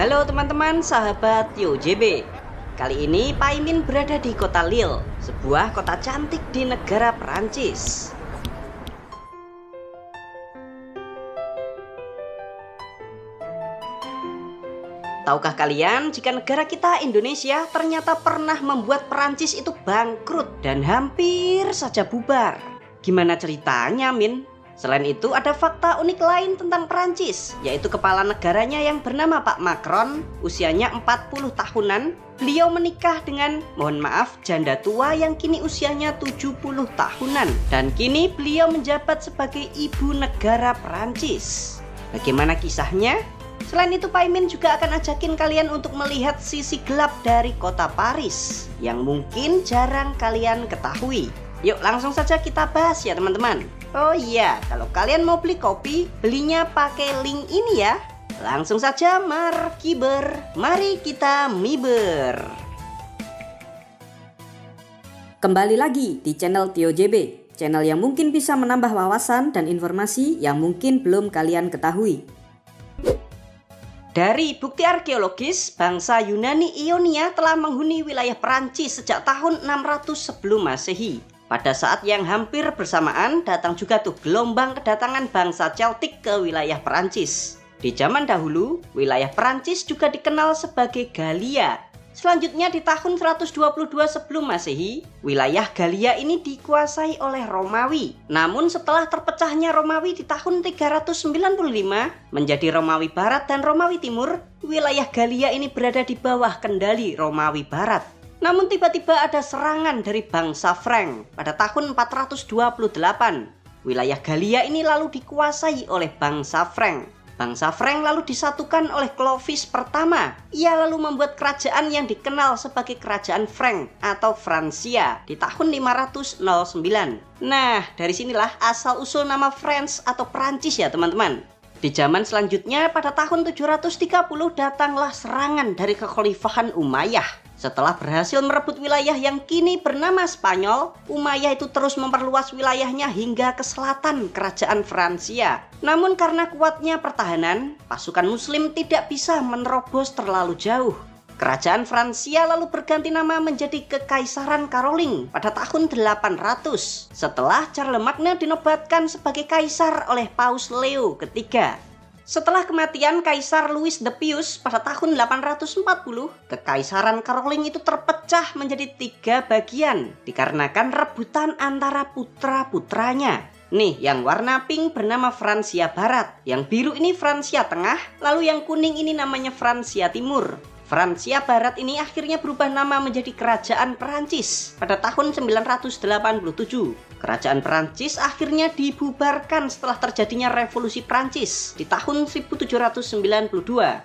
Halo teman-teman sahabat TioJB. Kali ini Pak Imin berada di kota Lille, sebuah kota cantik di negara Perancis. Tahukah kalian jika negara kita Indonesia ternyata pernah membuat Perancis itu bangkrut dan hampir saja bubar? Gimana ceritanya, Min? Selain itu ada fakta unik lain tentang Perancis, yaitu kepala negaranya yang bernama Pak Macron, usianya 40 tahunan. Beliau menikah dengan, mohon maaf, janda tua yang kini usianya 70 tahunan. Dan kini beliau menjabat sebagai ibu negara Perancis. Bagaimana kisahnya? Selain itu Pak Imin juga akan ajakin kalian untuk melihat sisi gelap dari kota Paris yang mungkin jarang kalian ketahui. Yuk langsung saja kita bahas ya teman-teman. Oh iya, kalau kalian mau beli kopi, belinya pakai link ini ya. Langsung saja markiber, mari kita miber. Kembali lagi di channel TioJB, channel yang mungkin bisa menambah wawasan dan informasi yang mungkin belum kalian ketahui. Dari bukti arkeologis, bangsa Yunani Ionia telah menghuni wilayah Perancis sejak tahun 600 sebelum Masehi. Pada saat yang hampir bersamaan datang juga tuh gelombang kedatangan bangsa Celtic ke wilayah Perancis. Di zaman dahulu, wilayah Perancis juga dikenal sebagai Galia. Selanjutnya di tahun 122 sebelum Masehi, wilayah Galia ini dikuasai oleh Romawi. Namun setelah terpecahnya Romawi di tahun 395 menjadi Romawi Barat dan Romawi Timur, wilayah Galia ini berada di bawah kendali Romawi Barat. Namun tiba-tiba ada serangan dari bangsa Frank pada tahun 428. Wilayah Galia ini lalu dikuasai oleh bangsa Frank. Bangsa Frank lalu disatukan oleh Clovis pertama. Ia lalu membuat kerajaan yang dikenal sebagai Kerajaan Frank atau Francia di tahun 509. Nah, dari sinilah asal-usul nama France atau Prancis ya teman-teman. Di zaman selanjutnya pada tahun 730 datanglah serangan dari kekhalifahan Umayyah. Setelah berhasil merebut wilayah yang kini bernama Spanyol, Umayyah itu terus memperluas wilayahnya hingga ke selatan kerajaan Francia. Namun karena kuatnya pertahanan, pasukan muslim tidak bisa menerobos terlalu jauh. Kerajaan Francia lalu berganti nama menjadi Kekaisaran Karoling pada tahun 800 setelah Charlemagne dinobatkan sebagai kaisar oleh Paus Leo III. Setelah kematian Kaisar Louis the Pius pada tahun 840, Kekaisaran Karoling itu terpecah menjadi 3 bagian dikarenakan rebutan antara putra-putranya. Nih, yang warna pink bernama Francia Barat, yang biru ini Francia Tengah, lalu yang kuning ini namanya Francia Timur. Francia Barat ini akhirnya berubah nama menjadi Kerajaan Perancis pada tahun 987. Kerajaan Perancis akhirnya dibubarkan setelah terjadinya Revolusi Perancis di tahun 1792,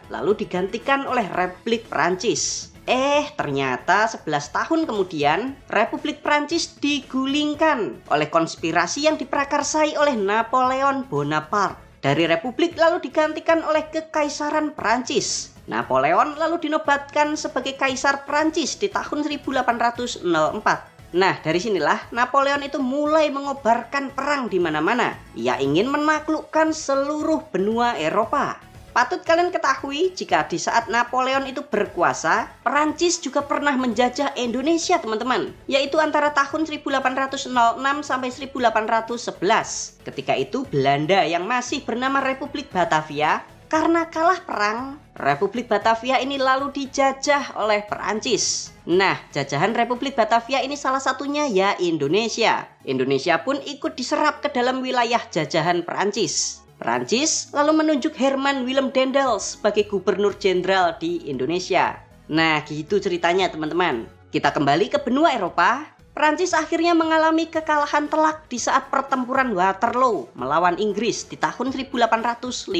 lalu digantikan oleh Republik Perancis. Ternyata 11 tahun kemudian Republik Perancis digulingkan oleh konspirasi yang diprakarsai oleh Napoleon Bonaparte. Dari Republik lalu digantikan oleh Kekaisaran Perancis. Napoleon lalu dinobatkan sebagai Kaisar Perancis di tahun 1804. Nah, dari sinilah Napoleon itu mulai mengobarkan perang di mana-mana. Ia ingin menaklukkan seluruh benua Eropa. Patut kalian ketahui jika di saat Napoleon itu berkuasa, Perancis juga pernah menjajah Indonesia, teman-teman, yaitu antara tahun 1806 sampai 1811. Ketika itu Belanda yang masih bernama Republik Batavia, karena kalah perang, Republik Batavia ini lalu dijajah oleh Perancis. Nah, jajahan Republik Batavia ini salah satunya ya Indonesia. Indonesia pun ikut diserap ke dalam wilayah jajahan Perancis. Perancis lalu menunjuk Herman Willem Daendels sebagai gubernur jenderal di Indonesia. Nah, gitu ceritanya teman-teman. Kita kembali ke benua Eropa. Perancis akhirnya mengalami kekalahan telak di saat pertempuran Waterloo melawan Inggris di tahun 1815.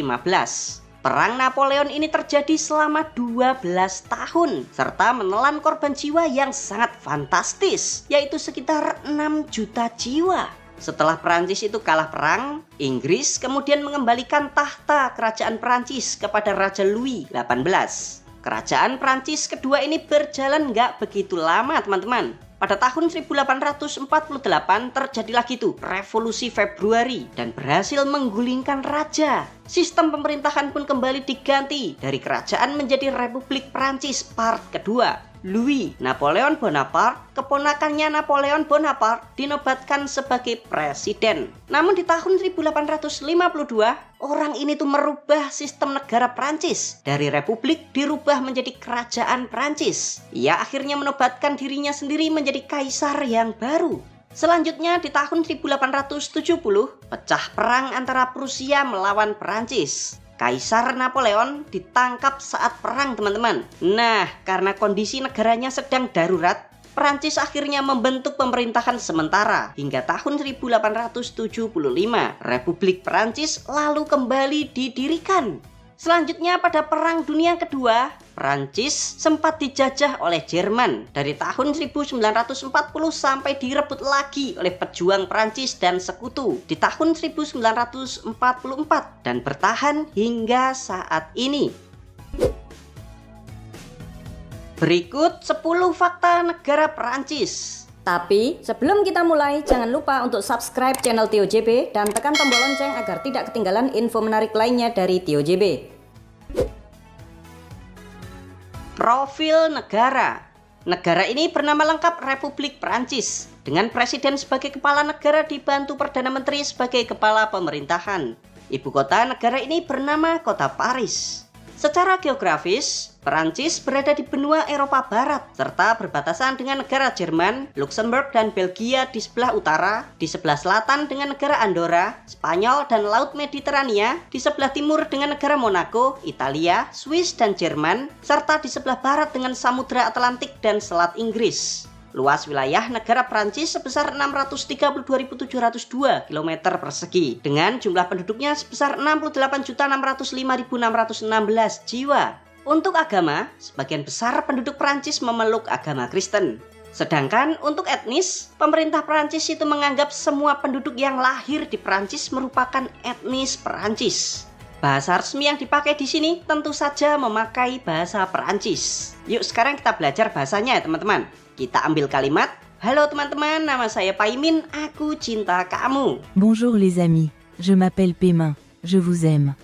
Perang Napoleon ini terjadi selama 12 tahun serta menelan korban jiwa yang sangat fantastis, yaitu sekitar 6 juta jiwa. Setelah Perancis itu kalah perang, Inggris kemudian mengembalikan tahta kerajaan Perancis kepada Raja Louis XVIII. Kerajaan Perancis kedua ini berjalan nggak begitu lama teman-teman. Pada tahun 1848 terjadi lagi tuh Revolusi Februari dan berhasil menggulingkan raja. Sistem pemerintahan pun kembali diganti dari kerajaan menjadi Republik Prancis part kedua. Louis Napoleon Bonaparte, keponakannya Napoleon Bonaparte, dinobatkan sebagai presiden. Namun di tahun 1852, orang ini tuh merubah sistem negara Prancis. Dari republik dirubah menjadi kerajaan Prancis. Ia akhirnya menobatkan dirinya sendiri menjadi kaisar yang baru. Selanjutnya di tahun 1870, pecah perang antara Prusia melawan Prancis. Kaisar Napoleon ditangkap saat perang, teman-teman. Nah, karena kondisi negaranya sedang darurat, Prancis akhirnya membentuk pemerintahan sementara hingga tahun 1875. Republik Prancis lalu kembali didirikan. Selanjutnya pada Perang Dunia Kedua, Prancis sempat dijajah oleh Jerman dari tahun 1940 sampai direbut lagi oleh pejuang Prancis dan sekutu di tahun 1944 dan bertahan hingga saat ini. Berikut 10 fakta negara Prancis. Tapi sebelum kita mulai, jangan lupa untuk subscribe channel TioJB dan tekan tombol lonceng agar tidak ketinggalan info menarik lainnya dari TioJB. Profil negara. Negara ini bernama lengkap Republik Prancis, dengan presiden sebagai kepala negara dibantu Perdana Menteri sebagai kepala pemerintahan. Ibu kota negara ini bernama Kota Paris. Secara geografis, Prancis berada di benua Eropa Barat serta berbatasan dengan negara Jerman, Luxembourg, dan Belgia di sebelah utara, di sebelah selatan dengan negara Andorra, Spanyol, dan Laut Mediterania, di sebelah timur dengan negara Monaco, Italia, Swiss, dan Jerman, serta di sebelah barat dengan Samudra Atlantik dan Selat Inggris. Luas wilayah negara Prancis sebesar 632.702 km persegi dengan jumlah penduduknya sebesar 68.605.616 jiwa. Untuk agama, sebagian besar penduduk Prancis memeluk agama Kristen. Sedangkan untuk etnis, pemerintah Prancis itu menganggap semua penduduk yang lahir di Prancis merupakan etnis Prancis. Bahasa resmi yang dipakai di sini tentu saja memakai bahasa Prancis. Yuk sekarang kita belajar bahasanya ya teman-teman. Kita ambil kalimat, halo teman-teman, nama saya Paimin, aku cinta kamu. Bonjour les amis, je m'appelle Paimin, je vous aime.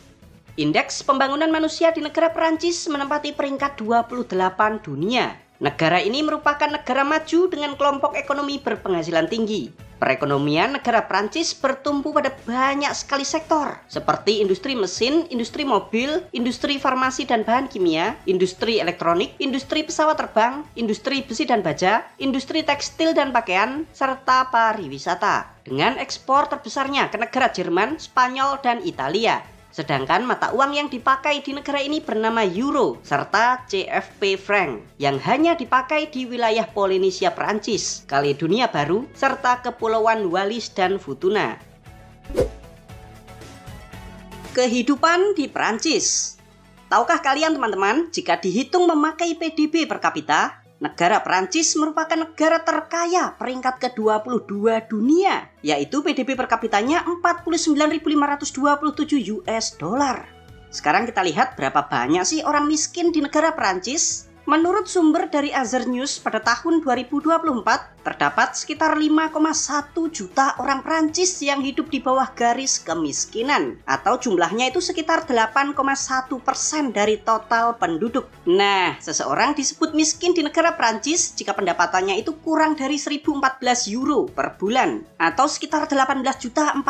Indeks pembangunan manusia di negara Prancis menempati peringkat 28 dunia. Negara ini merupakan negara maju dengan kelompok ekonomi berpenghasilan tinggi. Perekonomian negara Prancis bertumpu pada banyak sekali sektor, seperti industri mesin, industri mobil, industri farmasi dan bahan kimia, industri elektronik, industri pesawat terbang, industri besi dan baja, industri tekstil dan pakaian, serta pariwisata. Dengan ekspor terbesarnya ke negara Jerman, Spanyol, dan Italia. Sedangkan mata uang yang dipakai di negara ini bernama euro serta CFP franc yang hanya dipakai di wilayah Polinesia Prancis, Kaledonia Baru, serta Kepulauan Wallis dan Futuna. Kehidupan di Prancis. Tahukah kalian teman-teman, jika dihitung memakai PDB per kapita, negara Prancis merupakan negara terkaya peringkat ke-22 dunia, yaitu PDB per kapitanya 49.527 US dollar. Sekarang kita lihat berapa banyak sih orang miskin di negara Prancis. Menurut sumber dari Azer News pada tahun 2024, terdapat sekitar 5,1 juta orang Prancis yang hidup di bawah garis kemiskinan, atau jumlahnya itu sekitar 8,1% dari total penduduk. Nah, seseorang disebut miskin di negara Prancis jika pendapatannya itu kurang dari 1.014 euro per bulan, atau sekitar 18.400.000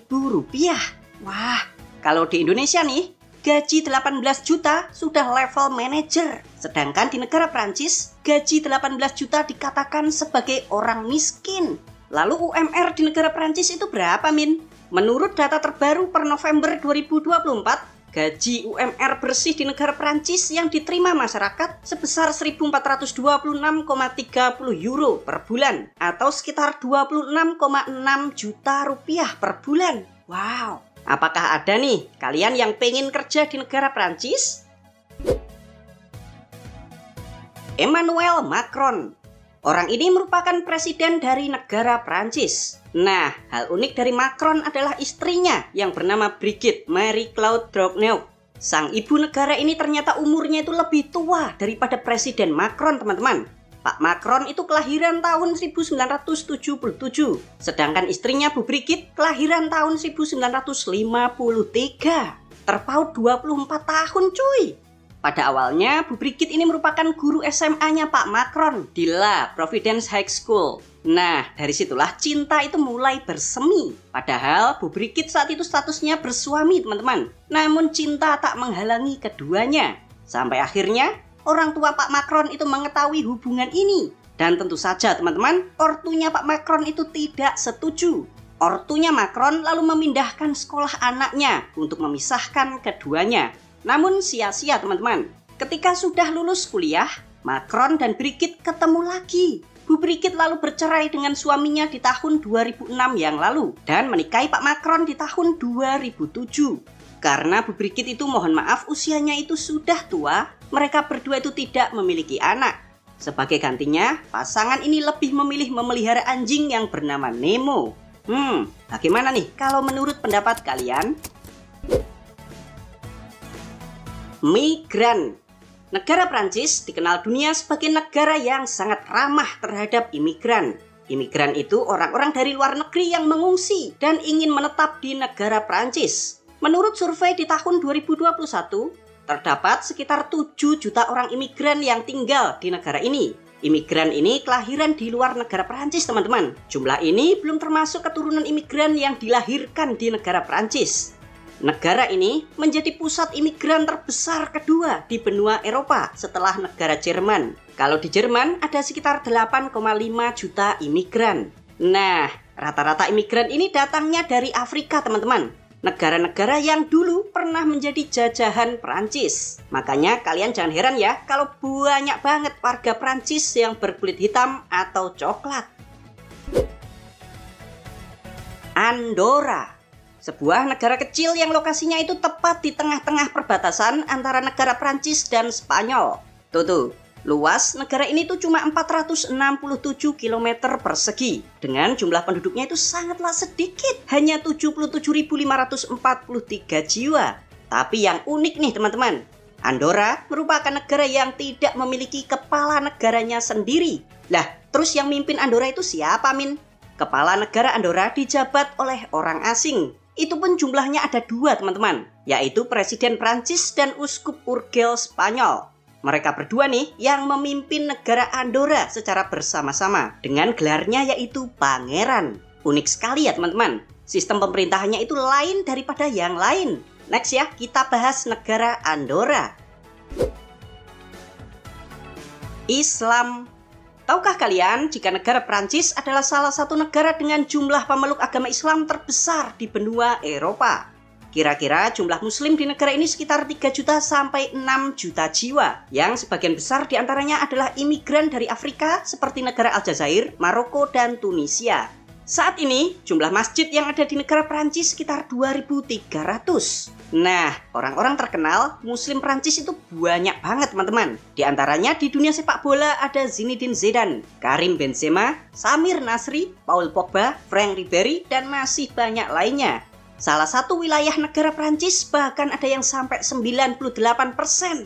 rupiah. Wah, kalau di Indonesia nih, gaji 18 juta sudah level manajer. Sedangkan di negara Prancis, gaji 18 juta dikatakan sebagai orang miskin. Lalu UMR di negara Prancis itu berapa, Min? Menurut data terbaru per November 2024, gaji UMR bersih di negara Prancis yang diterima masyarakat sebesar 1.426,30 euro per bulan, atau sekitar 26,6 juta rupiah per bulan. Wow! Apakah ada nih kalian yang pengen kerja di negara Prancis? Emmanuel Macron. Orang ini merupakan presiden dari negara Prancis. Nah, hal unik dari Macron adalah istrinya yang bernama Brigitte Marie-Claude Drogneau. Sang ibu negara ini ternyata umurnya itu lebih tua daripada Presiden Macron, teman-teman. Pak Macron itu kelahiran tahun 1977, sedangkan istrinya Bu Brigitte kelahiran tahun 1953. Terpaut 24 tahun cuy. Pada awalnya Bu Brigitte ini merupakan guru SMA-nya Pak Macron di La Providence High School. Nah, dari situlah cinta itu mulai bersemi. Padahal Bu Brigitte saat itu statusnya bersuami teman-teman. Namun cinta tak menghalangi keduanya. Sampai akhirnya orang tua Pak Macron itu mengetahui hubungan ini. Dan tentu saja teman-teman, ortunya Pak Macron itu tidak setuju. Ortunya Macron lalu memindahkan sekolah anaknya untuk memisahkan keduanya. Namun sia-sia teman-teman. Ketika sudah lulus kuliah, Macron dan Brigitte ketemu lagi. Bu Brigitte lalu bercerai dengan suaminya di tahun 2006 yang lalu dan menikahi Pak Macron di tahun 2007. Karena Bu Brigitte itu mohon maaf usianya itu sudah tua, mereka berdua itu tidak memiliki anak. Sebagai gantinya, pasangan ini lebih memilih memelihara anjing yang bernama Nemo. Bagaimana nih kalau menurut pendapat kalian? Migran. Negara Prancis dikenal dunia sebagai negara yang sangat ramah terhadap imigran. Imigran itu orang-orang dari luar negeri yang mengungsi dan ingin menetap di negara Prancis. Menurut survei di tahun 2021, terdapat sekitar 7 juta orang imigran yang tinggal di negara ini. Imigran ini kelahiran di luar negara Prancis teman-teman. Jumlah ini belum termasuk keturunan imigran yang dilahirkan di negara Prancis. Negara ini menjadi pusat imigran terbesar kedua di benua Eropa setelah negara Jerman. Kalau di Jerman ada sekitar 8,5 juta imigran. Nah, rata-rata imigran ini datangnya dari Afrika teman-teman. Negara-negara yang dulu pernah menjadi jajahan Prancis. Makanya kalian jangan heran ya kalau banyak banget warga Prancis yang berkulit hitam atau coklat. Andorra. Sebuah negara kecil yang lokasinya itu tepat di tengah-tengah perbatasan antara negara Prancis dan Spanyol. Tuh, luas negara ini tuh cuma 467 km persegi. Dengan jumlah penduduknya itu sangatlah sedikit, hanya 77.543 jiwa. Tapi yang unik nih teman-teman, Andorra merupakan negara yang tidak memiliki kepala negaranya sendiri. Lah, terus yang mimpin Andorra itu siapa, Min? Kepala negara Andorra dijabat oleh orang asing. Itu pun jumlahnya ada 2 teman-teman, yaitu Presiden Prancis dan Uskup Urgel Spanyol. Mereka berdua nih yang memimpin negara Andorra secara bersama-sama dengan gelarnya yaitu Pangeran. Unik sekali ya teman-teman, sistem pemerintahannya itu lain daripada yang lain. Next ya, kita bahas negara Andorra. Islam. Tahukah kalian jika negara Prancis adalah salah satu negara dengan jumlah pemeluk agama Islam terbesar di benua Eropa? Kira-kira jumlah muslim di negara ini sekitar 3 juta sampai 6 juta jiwa, yang sebagian besar diantaranya adalah imigran dari Afrika seperti negara Aljazair, Maroko, dan Tunisia. Saat ini jumlah masjid yang ada di negara Prancis sekitar 2.300. Nah, orang-orang terkenal muslim Prancis itu banyak banget teman-teman. Di antaranya di dunia sepak bola ada Zinedine Zidane, Karim Benzema, Samir Nasri, Paul Pogba, Franck Ribéry, dan masih banyak lainnya. Salah satu wilayah negara Prancis bahkan ada yang sampai 98%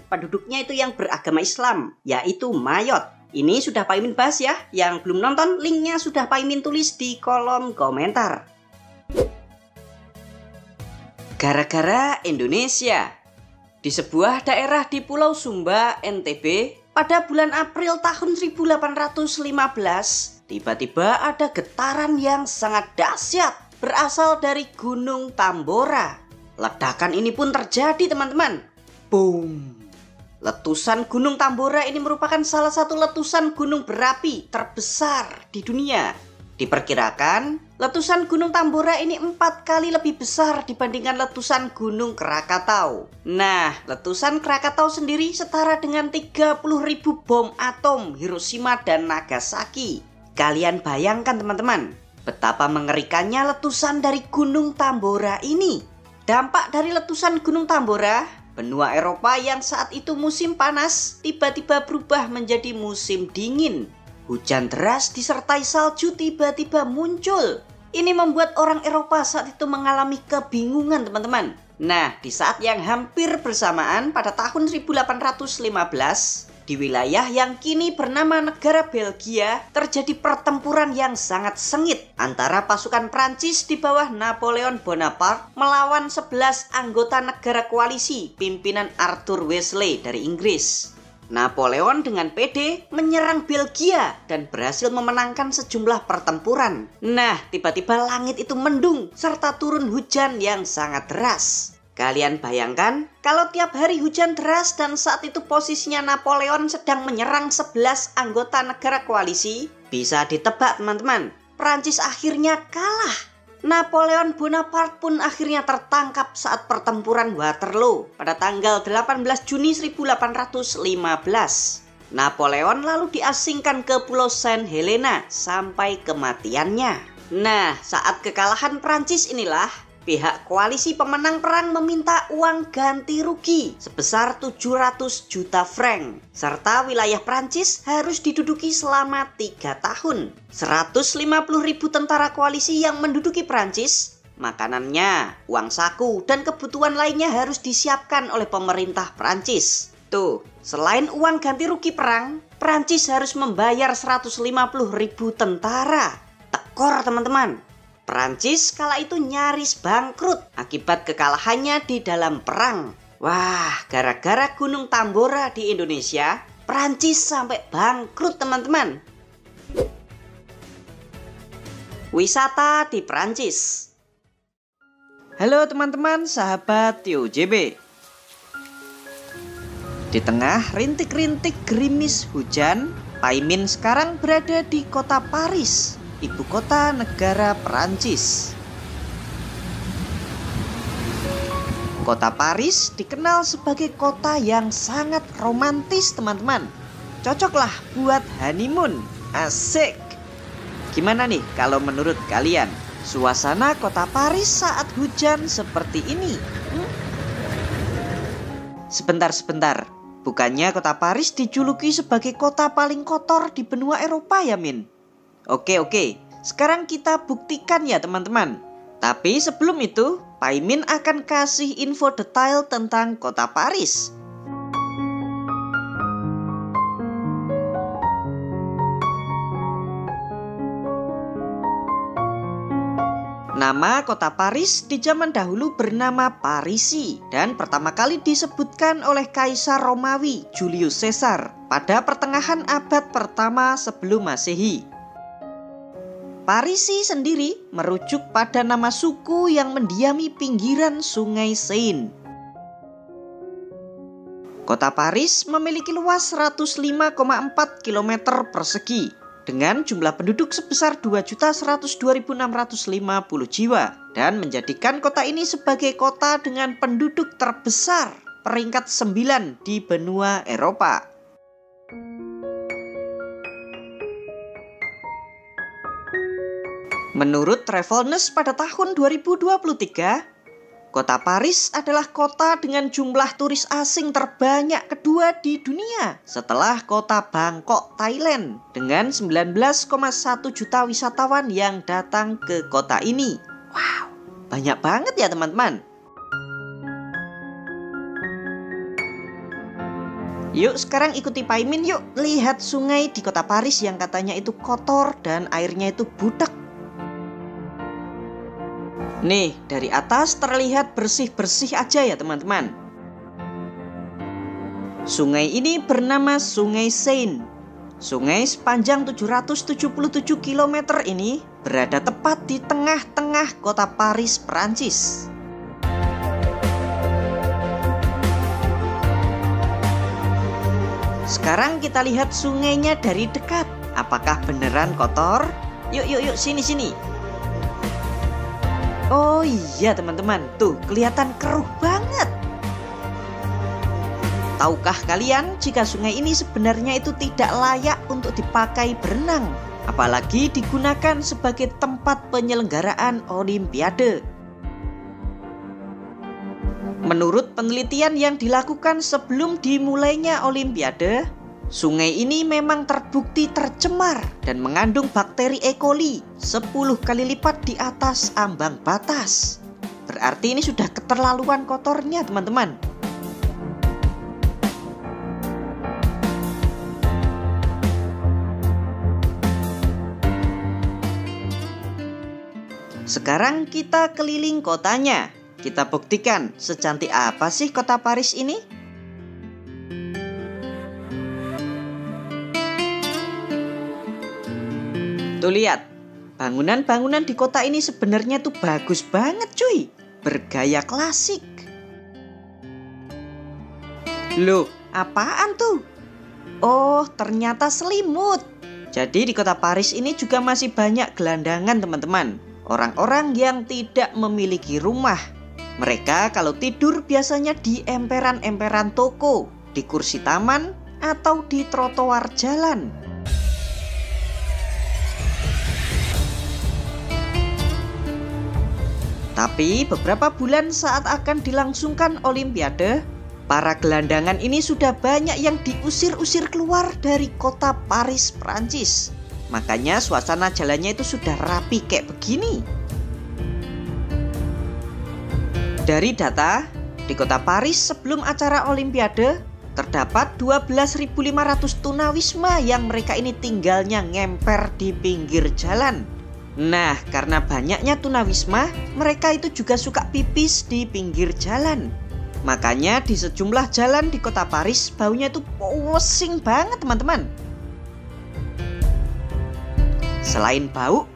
penduduknya itu yang beragama Islam, yaitu Mayotte. Ini sudah Pak Imin bahas ya, yang belum nonton linknya sudah Pak Imin tulis di kolom komentar. Gara-gara Indonesia. Di sebuah daerah di Pulau Sumba, NTB, pada bulan April tahun 1815, tiba-tiba ada getaran yang sangat dahsyat berasal dari Gunung Tambora. Ledakan ini pun terjadi teman-teman. Boom! Letusan Gunung Tambora ini merupakan salah satu letusan gunung berapi terbesar di dunia. Diperkirakan, letusan Gunung Tambora ini 4 kali lebih besar dibandingkan letusan Gunung Krakatau. Nah, letusan Krakatau sendiri setara dengan 30.000 bom atom Hiroshima dan Nagasaki. Kalian bayangkan teman-teman, betapa mengerikannya letusan dari Gunung Tambora ini. Dampak dari letusan Gunung Tambora, benua Eropa yang saat itu musim panas tiba-tiba berubah menjadi musim dingin. Hujan deras disertai salju tiba-tiba muncul. Ini membuat orang Eropa saat itu mengalami kebingungan teman-teman. Nah, di saat yang hampir bersamaan pada tahun 1815, Di wilayah yang kini bernama negara Belgia, terjadi pertempuran yang sangat sengit antara pasukan Prancis di bawah Napoleon Bonaparte melawan 11 anggota negara koalisi pimpinan Arthur Wellesley dari Inggris. Napoleon dengan pede menyerang Belgia dan berhasil memenangkan sejumlah pertempuran. Nah, tiba-tiba langit itu mendung serta turun hujan yang sangat deras. Kalian bayangkan kalau tiap hari hujan deras dan saat itu posisinya Napoleon sedang menyerang 11 anggota negara koalisi, bisa ditebak teman-teman, Prancis akhirnya kalah. Napoleon Bonaparte pun akhirnya tertangkap saat pertempuran Waterloo pada tanggal 18 Juni 1815. Napoleon lalu diasingkan ke Pulau Saint Helena sampai kematiannya. Nah, saat kekalahan Prancis inilah pihak koalisi pemenang perang meminta uang ganti rugi sebesar 700 juta franc. Serta wilayah Prancis harus diduduki selama 3 tahun. 150.000 tentara koalisi yang menduduki Prancis, makanannya, uang saku, dan kebutuhan lainnya harus disiapkan oleh pemerintah Prancis. Tuh, selain uang ganti rugi perang, Prancis harus membayar 150.000 tentara. Tekor teman-teman. Prancis kala itu nyaris bangkrut akibat kekalahannya di dalam perang. Wah, gara-gara Gunung Tambora di Indonesia, Prancis sampai bangkrut teman-teman. Wisata di Prancis. Halo teman-teman, sahabat TOJB. Di tengah rintik-rintik gerimis hujan, Paimin sekarang berada di kota Paris, ibu kota negara Perancis. Kota Paris dikenal sebagai kota yang sangat romantis teman-teman. Cocoklah buat honeymoon, asik. Gimana nih kalau menurut kalian suasana kota Paris saat hujan seperti ini? Sebentar, bukannya kota Paris dijuluki sebagai kota paling kotor di benua Eropa ya Min? Oke, sekarang kita buktikan ya teman-teman. Tapi sebelum itu, Paimin akan kasih info detail tentang kota Paris. Nama kota Paris di zaman dahulu bernama Parisi dan pertama kali disebutkan oleh Kaisar Romawi Julius Caesar pada pertengahan abad pertama sebelum Masehi. Parisi sendiri merujuk pada nama suku yang mendiami pinggiran Sungai Seine. Kota Paris memiliki luas 105,4 km persegi dengan jumlah penduduk sebesar 2.102.650 jiwa dan menjadikan kota ini sebagai kota dengan penduduk terbesar peringkat 9 di benua Eropa. Menurut Travel News pada tahun 2023, kota Paris adalah kota dengan jumlah turis asing terbanyak kedua di dunia setelah kota Bangkok, Thailand dengan 19,1 juta wisatawan yang datang ke kota ini. Wow, banyak banget ya teman-teman. Yuk sekarang ikuti Paimin yuk lihat sungai di kota Paris yang katanya itu kotor dan airnya itu butek. Nih, dari atas terlihat bersih-bersih aja ya teman-teman. Sungai ini bernama Sungai Seine. Sungai sepanjang 777 km ini berada tepat di tengah-tengah kota Paris, Perancis. Sekarang kita lihat sungainya dari dekat. Apakah beneran kotor? Yuk, sini. Oh iya teman-teman, tuh kelihatan keruh banget. Tahukah kalian jika sungai ini sebenarnya itu tidak layak untuk dipakai berenang, apalagi digunakan sebagai tempat penyelenggaraan Olimpiade. Menurut penelitian yang dilakukan sebelum dimulainya Olimpiade, sungai ini memang terbukti tercemar dan mengandung bakteri E. coli 10 kali lipat di atas ambang batas. Berarti ini sudah keterlaluan kotornya teman-teman. Sekarang kita keliling kotanya. Kita buktikan secantik apa sih kota Paris ini. Tuh lihat, bangunan-bangunan di kota ini sebenarnya tuh bagus banget cuy. Bergaya klasik. Loh, apaan tuh? Oh, ternyata selimut. Jadi di kota Paris ini juga masih banyak gelandangan teman-teman. Orang-orang yang tidak memiliki rumah. Mereka kalau tidur biasanya di emperan-emperan toko, di kursi taman, atau di trotoar jalan. Tapi beberapa bulan saat akan dilangsungkan Olimpiade, para gelandangan ini sudah banyak yang diusir-usir keluar dari kota Paris, Prancis. Makanya suasana jalannya itu sudah rapi kayak begini. Dari data, di kota Paris sebelum acara Olimpiade, terdapat 12.500 tunawisma yang mereka ini tinggalnya ngemper di pinggir jalan. Nah, karena banyaknya tunawisma, mereka itu juga suka pipis di pinggir jalan. Makanya di sejumlah jalan di kota Paris baunya itu pusing banget teman-teman. Selain bau,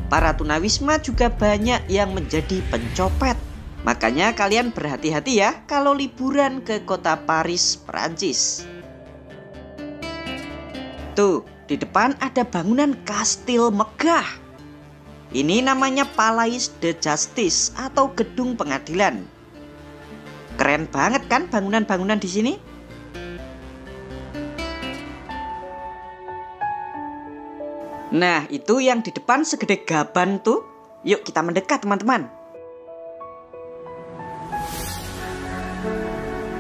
para tunawisma juga banyak yang menjadi pencopet. Makanya kalian berhati-hati ya kalau liburan ke kota Paris, Prancis. Tuh, di depan ada bangunan kastil megah. Ini namanya Palais de Justice atau gedung pengadilan. Keren banget kan bangunan-bangunan di sini? Nah, itu yang di depan segede gaban tuh. Yuk kita mendekat teman-teman.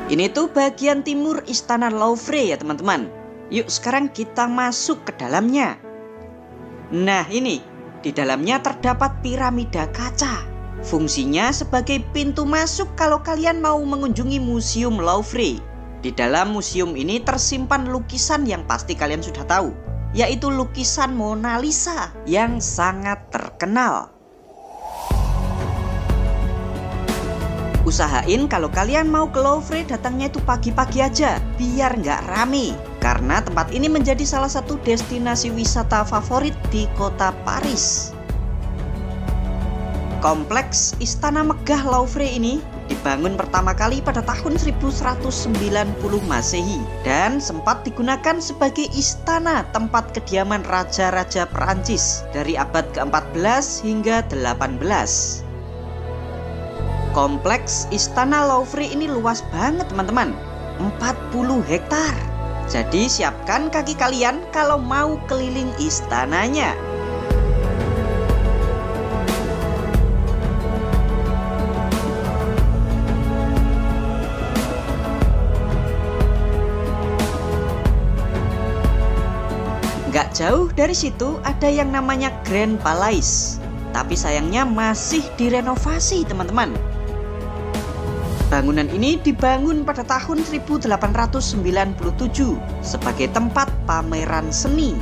Ini tuh bagian timur Istana Louvre ya teman-teman. Yuk sekarang kita masuk ke dalamnya. Nah ini, di dalamnya terdapat piramida kaca. Fungsinya sebagai pintu masuk kalau kalian mau mengunjungi Museum Louvre. Di dalam museum ini tersimpan lukisan yang pasti kalian sudah tahu, yaitu lukisan Mona Lisa yang sangat terkenal. Usahain kalau kalian mau ke Louvre datangnya itu pagi-pagi aja, biar nggak rame. Karena tempat ini menjadi salah satu destinasi wisata favorit di kota Paris. Kompleks Istana Megah Louvre ini dibangun pertama kali pada tahun 1190 Masehi dan sempat digunakan sebagai istana tempat kediaman raja-raja Perancis dari abad ke-14 hingga 18. Kompleks Istana Louvre ini luas banget teman-teman, 40 hektar. Jadi siapkan kaki kalian kalau mau keliling istananya. Gak jauh dari situ ada yang namanya Grand Palais. Tapi sayangnya masih direnovasi teman-teman. Bangunan ini dibangun pada tahun 1897 sebagai tempat pameran seni.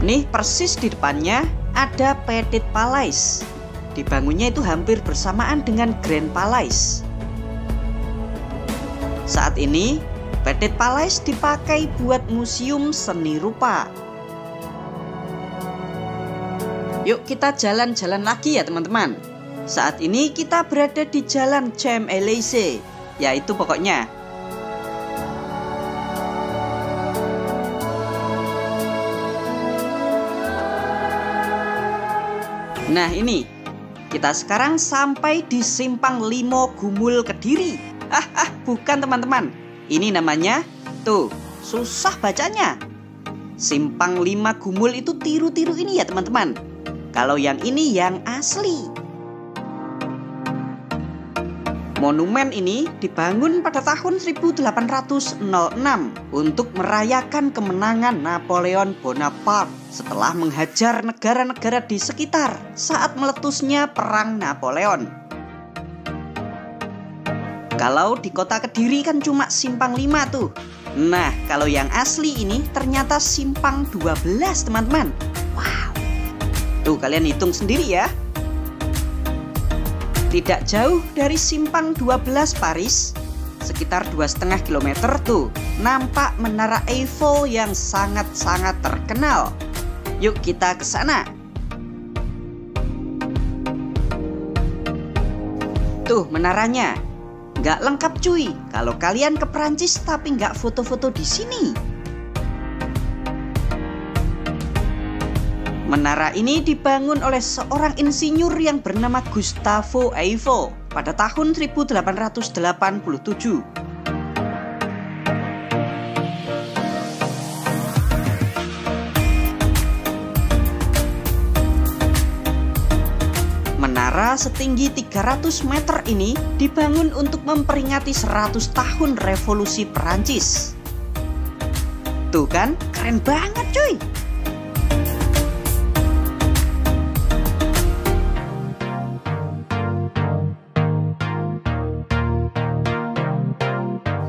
Nih persis di depannya ada Petit Palais. Dibangunnya itu hampir bersamaan dengan Grand Palais. Saat ini Petit Palais dipakai buat museum seni rupa. Yuk kita jalan-jalan lagi ya teman-teman. Saat ini kita berada di Jalan Champs-Élysées, yaitu pokoknya. Nah ini, kita sekarang sampai di Simpang 5 Gumul Kediri. Bukan teman-teman. Ini namanya, tuh, susah bacanya. Simpang 5 Gumul itu tiru-tiru ini ya teman-teman. Kalau yang ini yang asli. Monumen ini dibangun pada tahun 1806 untuk merayakan kemenangan Napoleon Bonaparte setelah menghajar negara-negara di sekitar saat meletusnya Perang Napoleon. Kalau di kota Kediri kan cuma Simpang 5 tuh. Nah, kalau yang asli ini ternyata Simpang 12 teman-teman. Wow. Tuh kalian hitung sendiri ya. Tidak jauh dari simpang 12 Paris, sekitar 2,5 km tuh, nampak Menara Eiffel yang sangat-sangat terkenal. Yuk kita ke sana. Tuh menaranya. Nggak lengkap cuy, kalau kalian ke Prancis tapi nggak foto-foto di sini. Menara ini dibangun oleh seorang insinyur yang bernama Gustave Eiffel pada tahun 1887. Menara setinggi 300 meter ini dibangun untuk memperingati 100 tahun revolusi Perancis. Tuh kan, keren banget cuy.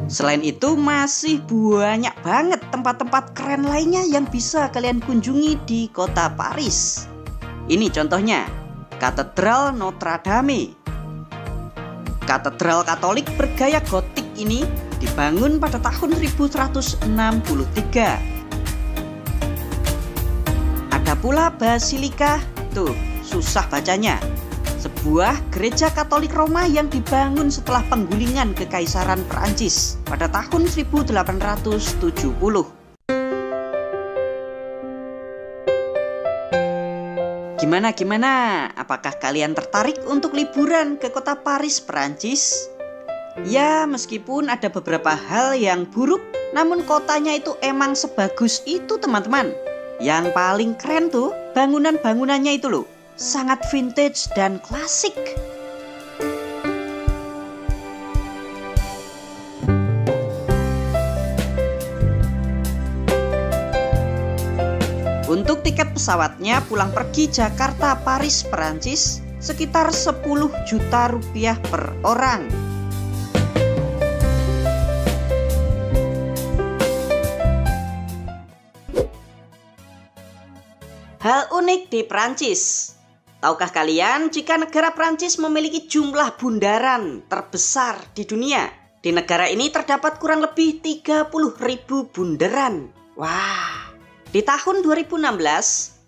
Selain itu masih banyak banget tempat-tempat keren lainnya yang bisa kalian kunjungi di kota Paris. Ini contohnya, Katedral Notre Dame. Katedral Katolik bergaya gotik ini dibangun pada tahun 1163. Ada pula Basilika, tuh susah bacanya. Sebuah gereja Katolik Roma yang dibangun setelah penggulingan Kekaisaran Perancis pada tahun 1870. Gimana? Apakah kalian tertarik untuk liburan ke kota Paris, Perancis? Ya, meskipun ada beberapa hal yang buruk, namun kotanya itu emang sebagus itu teman-teman. Yang paling keren tuh bangunan-bangunannya itu loh. Sangat vintage dan klasik. Untuk tiket pesawatnya pulang pergi Jakarta Paris Perancis sekitar 10 juta rupiah per orang. Hal unik di Perancis. Tahukah kalian jika negara Prancis memiliki jumlah bundaran terbesar di dunia? Di negara ini terdapat kurang lebih 30.000 bundaran. Wah. Di tahun 2016,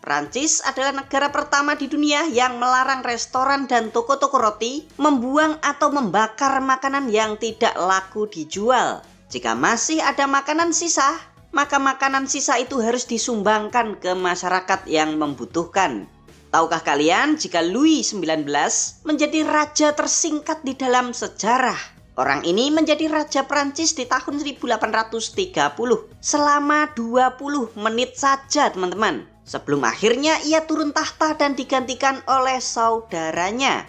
Prancis adalah negara pertama di dunia yang melarang restoran dan toko-toko roti membuang atau membakar makanan yang tidak laku dijual. Jika masih ada makanan sisa, maka makanan sisa itu harus disumbangkan ke masyarakat yang membutuhkan. Tahukah kalian jika Louis XIX menjadi raja tersingkat di dalam sejarah? Orang ini menjadi raja Prancis di tahun 1830 selama 20 menit saja teman-teman. Sebelum akhirnya ia turun tahta dan digantikan oleh saudaranya.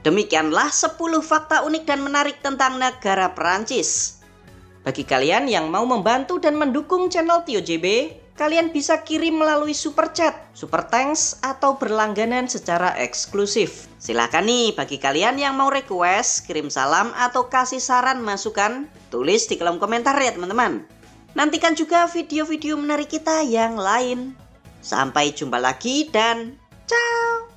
Demikianlah 10 fakta unik dan menarik tentang negara Prancis. Bagi kalian yang mau membantu dan mendukung channel Tio JB, kalian bisa kirim melalui super chat, super thanks, atau berlangganan secara eksklusif. Silahkan nih bagi kalian yang mau request, kirim salam, atau kasih saran masukan, tulis di kolom komentar ya teman-teman. Nantikan juga video-video menarik kita yang lain. Sampai jumpa lagi dan ciao!